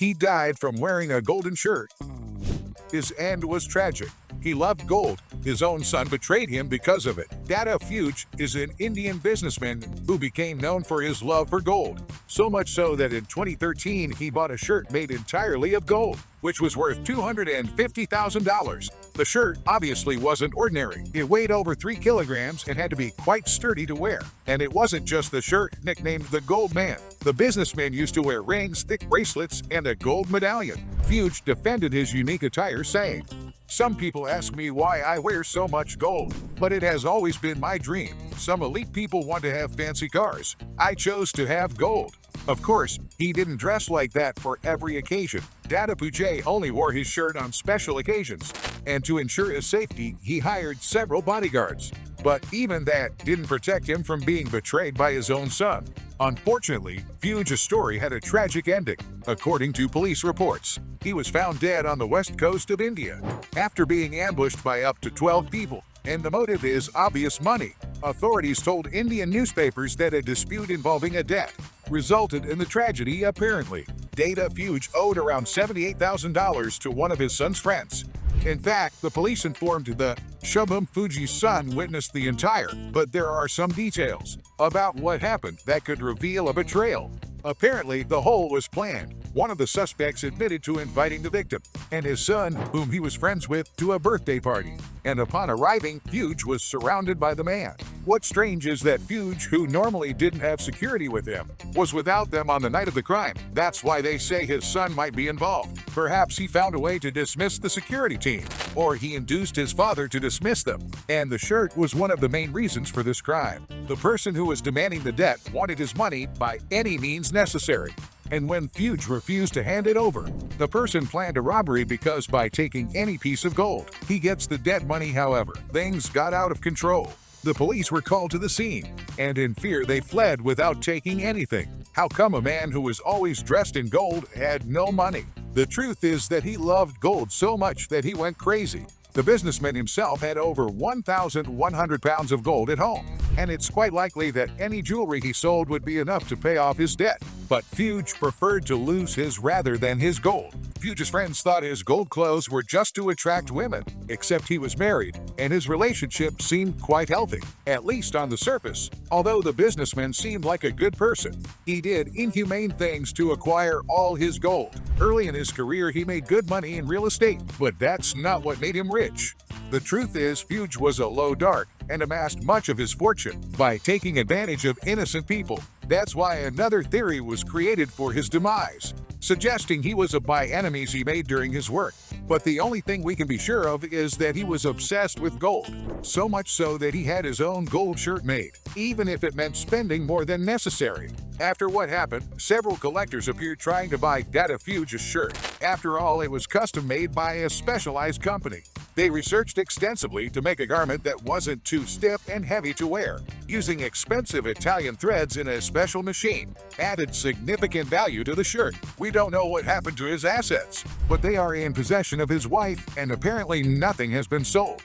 He died from wearing a golden shirt. His end was tragic. He loved gold. His own son betrayed him because of it. Data Fuge is an Indian businessman who became known for his love for gold. So much so that in 2013 he bought a shirt made entirely of gold, which was worth $250,000. The shirt obviously wasn't ordinary. It weighed over 3 kilograms and had to be quite sturdy to wear. And it wasn't just the shirt nicknamed the Gold Man. The businessman used to wear rings, thick bracelets, and a gold medallion. Fuge defended his unique attire, saying, "Some people ask me why I wear so much gold, but it has always been my dream. Some elite people want to have fancy cars. I chose to have gold." Of course, he didn't dress like that for every occasion. Data Fuge only wore his shirt on special occasions, and to ensure his safety, he hired several bodyguards. But even that didn't protect him from being betrayed by his own son. Unfortunately, Fuge's story had a tragic ending. According to police reports, he was found dead on the west coast of India after being ambushed by up to 12 people, and the motive is obvious: money. Authorities told Indian newspapers that a dispute involving a debt resulted in the tragedy. Apparently, Data Fuge owed around $78,000 to one of his son's friends. In fact, the police informed the Shubham Fuji's son witnessed the entire, but there are some details about what happened that could reveal a betrayal. Apparently, the whole was planned. One of the suspects admitted to inviting the victim and his son, whom he was friends with, to a birthday party. And upon arriving, Fuge was surrounded by the man. What's strange is that Fuge, who normally didn't have security with him, was without them on the night of the crime. That's why they say his son might be involved. Perhaps he found a way to dismiss the security team, or he induced his father to dismiss them. And the shirt was one of the main reasons for this crime. The person who was demanding the debt wanted his money by any means necessary. And when Fuge refused to hand it over, the person planned a robbery because by taking any piece of gold, he gets the debt money. However, things got out of control. The police were called to the scene, and in fear they fled without taking anything. How come a man who was always dressed in gold had no money? The truth is that he loved gold so much that he went crazy. The businessman himself had over 1,100 pounds of gold at home, and it's quite likely that any jewelry he sold would be enough to pay off his debt. But Fuge preferred to lose his rather than his gold. Fuge's friends thought his gold clothes were just to attract women, except he was married, and his relationship seemed quite healthy, at least on the surface. Although the businessman seemed like a good person, he did inhumane things to acquire all his gold. Early in his career, he made good money in real estate, but that's not what made him rich. The truth is, Fuge was a low dart and amassed much of his fortune by taking advantage of innocent people. That's why another theory was created for his demise, suggesting he was by enemies he made during his work. But the only thing we can be sure of is that he was obsessed with gold, so much so that he had his own gold shirt made, even if it meant spending more than necessary. After what happened, several collectors appeared trying to buy Data Fuge's shirt. After all, it was custom made by a specialized company. They researched extensively to make a garment that wasn't too stiff and heavy to wear, using expensive Italian threads in a special machine, added significant value to the shirt. We don't know what happened to his assets, but they are in possession of his wife, and apparently nothing has been sold.